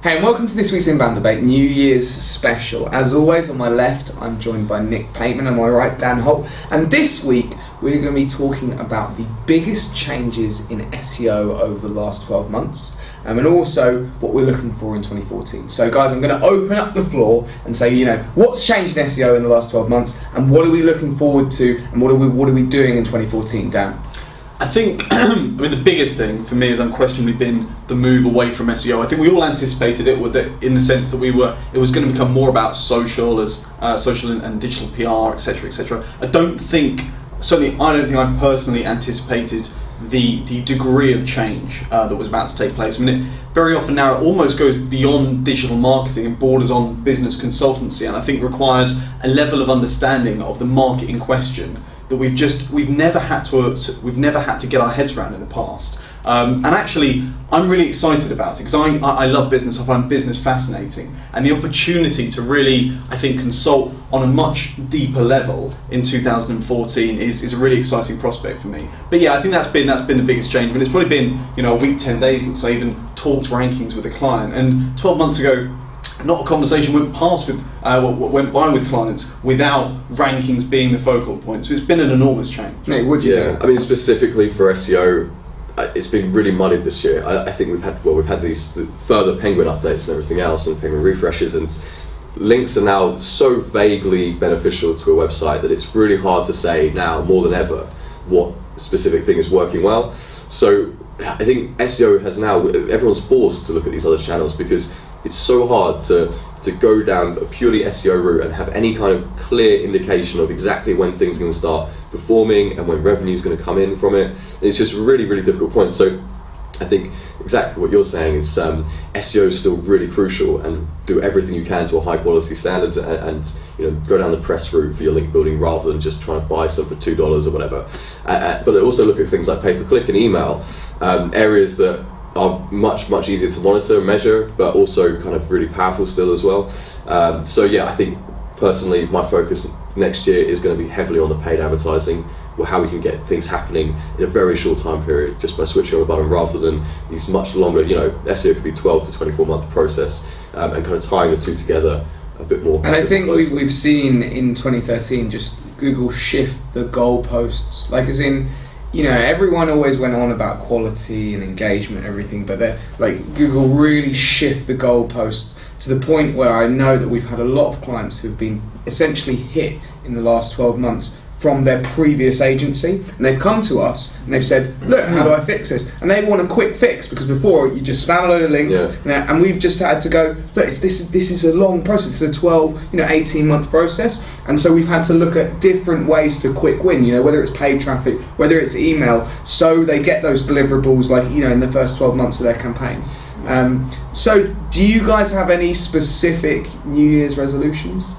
Hey, and welcome to this week's Inbound Debate, New Year's special. As always, on my left, I'm joined by Nick Pateman, and on my right, Dan Holt. And this week, we're going to be talking about the biggest changes in SEO over the last 12 months, and also what we're looking for in 2014. So, guys, I'm going to open up the floor and say, what's changed in SEO in the last 12 months, and what are we looking forward to, and what are we doing in 2014, Dan? I think, the biggest thing for me has unquestionably been the move away from SEO. I think we all anticipated it in the sense that it was going to become more about social and digital PR, etc., etc. I don't think I personally anticipated the degree of change that was about to take place. Very often now it almost goes beyond digital marketing and borders on business consultancy, and I think requires a level of understanding of the market in question that we've never had to get our heads around in the past. And actually, I'm really excited about it because I love business. I find business fascinating, and the opportunity to really, I think, consult on a much deeper level in 2014 is a really exciting prospect for me. But yeah, I think that's been the biggest change. It's probably been a week, 10 days since I even talked rankings with a client, and 12 months ago, not a conversation went by with clients without rankings being the focal point. So it's been an enormous change. Hey, would you? Yeah, specifically for SEO, it's been really muddied this year. I think we've had these further Penguin updates and everything else, and Penguin refreshes, and links are now so vaguely beneficial to a website that it's really hard to say now more than ever what specific thing is working well. So I think SEO has now, everyone's forced to look at these other channels because it's so hard to go down a purely SEO route and have any kind of clear indication of exactly when things are going to start performing and when revenue is going to come in from it. It's just a really, really difficult point. So I think exactly what you're saying is SEO is still really crucial, and do everything you can to a high quality standards and go down the press route for your link building rather than just trying to buy stuff for $2 or whatever. But also look at things like pay-per-click and email, areas that are much easier to monitor and measure, but also kind of really powerful still as well. So yeah, I think personally my focus next year is going to be heavily on the paid advertising, or how we can get things happening in a very short time period just by switching on a button rather than these much longer, SEO could be 12 to 24 month process, and kind of tying the two together a bit more. And I think we've seen in 2013 just Google shift the goalposts, like as in, everyone always went on about quality and engagement and everything, but Google really shift the goalposts to the point where I know that we've had a lot of clients who've been essentially hit in the last 12 months from their previous agency, and they've come to us and they've said, look, how do I fix this? And they want a quick fix, because before you just spam a load of links, and we've just had to go, look, this is a long process. It's a 12, 18 month process, and so we've had to look at different ways to quick win, whether it's paid traffic, whether it's email, so they get those deliverables in the first 12 months of their campaign. So do you guys have any specific New Year's resolutions?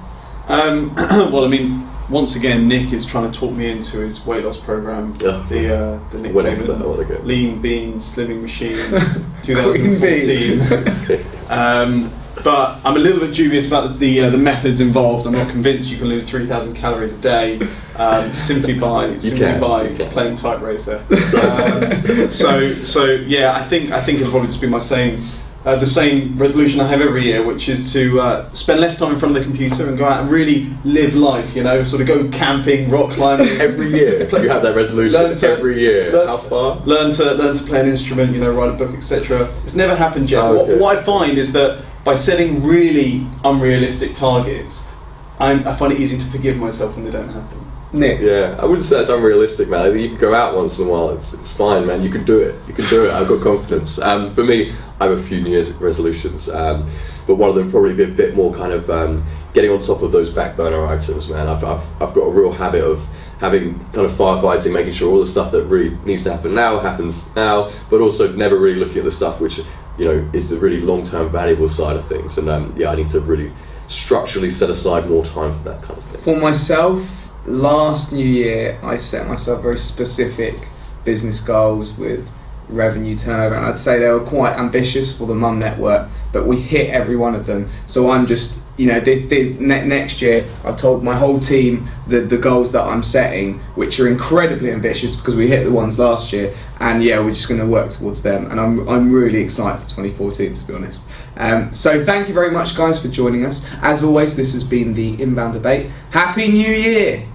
Once again, Nick is trying to talk me into his weight loss program, the Nick Pateman Lean Bean Slimming Machine 2014. But I'm a little bit dubious about the methods involved. I'm not convinced you can lose 3,000 calories a day simply by playing type racer. So yeah, I think it'll probably just be the same resolution I have every year, which is to spend less time in front of the computer and go out and really live life, sort of go camping, rock climbing. Every year? You have that resolution every year? How far? Learn to play an instrument, write a book, etc. It's never happened yet. What I find is that by setting really unrealistic targets, I find it easy to forgive myself when they don't happen. Nick? Yeah, I wouldn't say it's unrealistic, man. I think you can go out once in a while. It's fine, man. You can do it. I've got confidence. For me, I have a few New Year's resolutions, but one of them probably be a bit more kind of getting on top of those back burner items, man. I've got a real habit of having kind of firefighting, making sure all the stuff that really needs to happen now happens now, but also never really looking at the stuff which is the really long-term valuable side of things. And I need to really structurally set aside more time for that kind of thing. For myself, last New Year, I set myself very specific business goals with revenue turnover, and I'd say they were quite ambitious for the Mum network, but we hit every one of them. So I'm just, next year I've told my whole team the goals that I'm setting, which are incredibly ambitious because we hit the ones last year, and we're just going to work towards them, and I'm really excited for 2014, to be honest. So thank you very much, guys, for joining us. As always, this has been the Inbound Debate. Happy New Year!